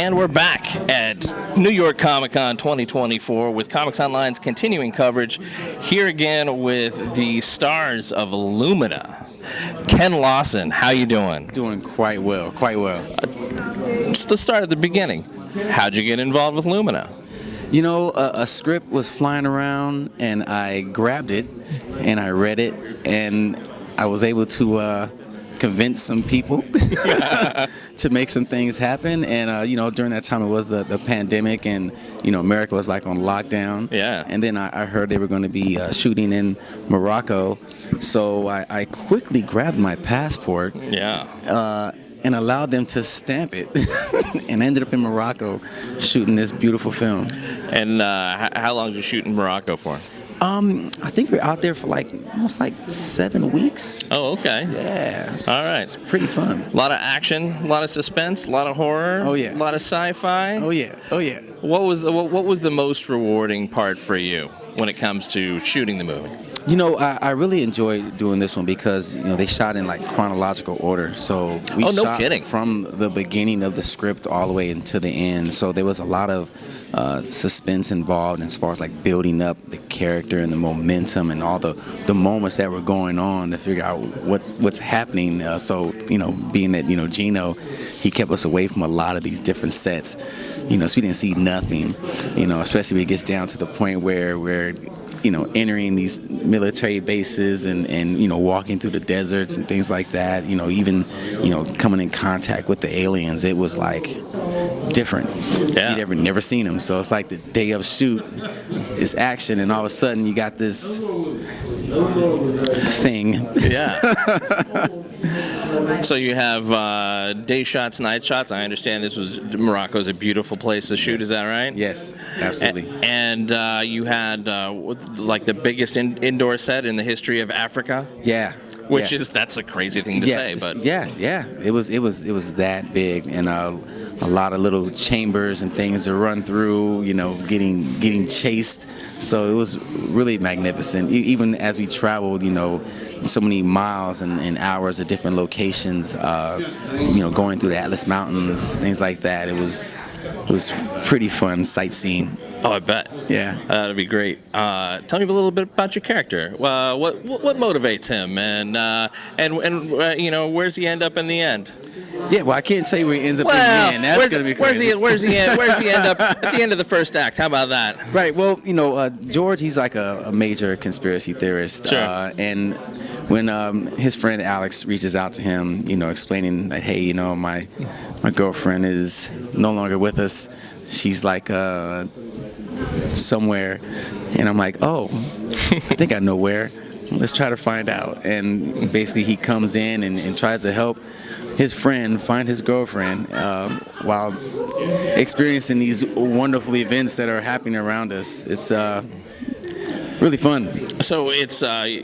And we're back at New York Comic Con 2024 with Comics Online's continuing coverage. Here again with the stars of Lumina. Ken Lawson, how you doing? Doing quite well, quite well. Let's start at the beginning. How'd you get involved with Lumina? You know, a script was flying around, and I grabbed it, and I read it, and I was able to convince some people to make some things happen. And, you know, during that time, it was the pandemic, and, you know, America was like on lockdown. Yeah. And then I heard they were going to be shooting in Morocco. So I quickly grabbed my passport. Yeah. And allowed them to stamp it, and ended up in Morocco shooting this beautiful film. And how long did you shoot in Morocco for? I think we were out there for almost 7 weeks. Oh, okay. Yeah. All right. It's pretty fun. A lot of action, a lot of suspense, a lot of horror. Oh, yeah. A lot of sci-fi. Oh yeah. Oh yeah. What was the most rewarding part for you when it comes to shooting the movie? You know, I really enjoyed doing this one because, you know, they shot in chronological order. So we shot from the beginning of the script all the way into the end. So there was a lot of suspense involved as far as building up the character and the momentum and all the moments that were going on to figure out what's happening. So, you know, being that, you know, Gino, he kept us away from a lot of these different sets, you know, so we didn't see nothing, you know, especially when it gets down to the point where we're, you know, entering these military bases and you know, walking through the deserts and things like that, you know, even, you know, coming in contact with the aliens. It was different. Yeah. You'd never seen them. So it's like the day of shoot is action, and all of a sudden you got this thing. Yeah. So you have day shots, night shots. I understand Morocco is a beautiful place to shoot. Yes. Is that right? Yes, absolutely. And you had the biggest indoor set in the history of Africa. Yeah. Which yeah. that's a crazy thing to say, but yeah, it was that big, and a lot of little chambers and things to run through, you know, getting chased. So it was really magnificent. Even as we traveled, you know, so many miles and hours of different locations, you know, going through the Atlas Mountains, things like that. It was pretty fun sightseeing. Oh, I bet. Yeah, that'd be great. Tell me a little bit about your character. What motivates him, and you know, where's he end up in the end? Yeah, well, I can't tell you where he ends up in the end. That's gonna be crazy. Where's he end up at the end of the first act? How about that? Right. Well, you know, George, he's like a major conspiracy theorist. Sure. And when his friend Alex reaches out to him, you know, explaining that, hey, you know, my girlfriend is no longer with us. She's somewhere, and I'm like, oh, I think I know where. Let's try to find out. And basically he comes in and tries to help his friend find his girlfriend while experiencing these wonderful events that are happening around us. It's really fun. So it's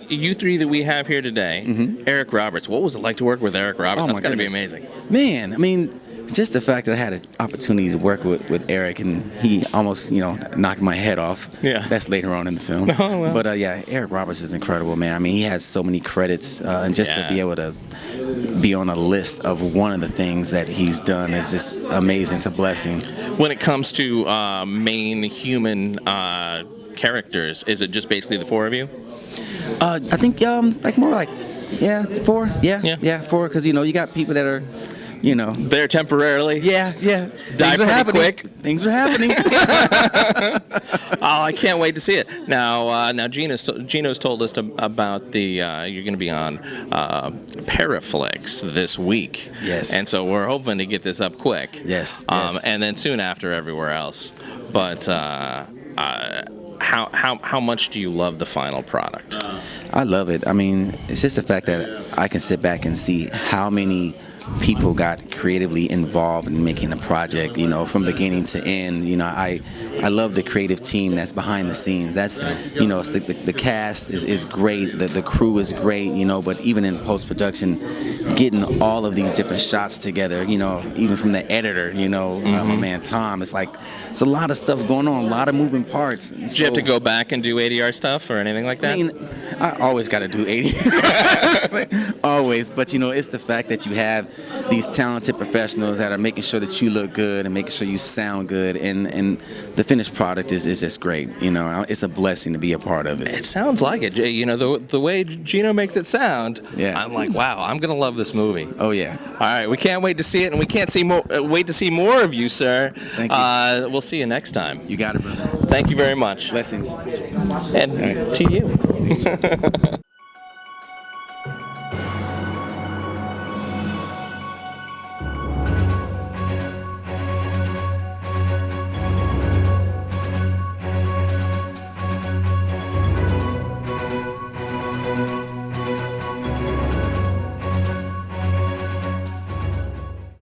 you three that we have here today. Mm-hmm. Eric Roberts. What was it like to work with Eric Roberts? That's got to be amazing. Man, I mean, just the fact that I had an opportunity to work with Eric, and he almost, you know, knocked my head off. Yeah. That's later on in the film. Oh, well. But yeah, Eric Roberts is incredible, man. I mean, he has so many credits, and just to be able to be on a list of one of the things that he's done is just amazing. It's a blessing. When it comes to main human characters, is it just basically the four of you? I think more 4. Yeah, 4, because, you know, you got people that are, you know, there temporarily. Yeah. Die pretty quick. Things are happening. Oh, I can't wait to see it. Now Gino's told us about the you're going to be on Paraflixx this week. Yes. And so we're hoping to get this up quick. Yes. And then soon after everywhere else. But how much do you love the final product? I love it. I mean, it's just the fact that I can sit back and see how many people got creatively involved in making a project, you know, from beginning to end. You know, I love the creative team that's behind the scenes. That's, you know, it's the cast is great, the crew is great, you know, but even in post-production, getting all of these different shots together, you know, even from the editor, you know, my man Tom, it's a lot of stuff going on, a lot of moving parts. Did you have to go back and do ADR stuff or anything like that? I mean, I always got to do ADR. Always, but, you know, it's the fact that you have these talented professionals that are making sure that you look good and making sure you sound good, and the finished product is just great. You know, it's a blessing to be a part of it. It sounds like it. You know, the way Gino makes it sound, I'm like, wow, I'm gonna love this movie. Oh yeah. All right, we can't wait to see it, and we can't wait to see more of you, sir. Thank you. We'll see you next time. You got it, brother. Thank you very much. Blessings. And to you.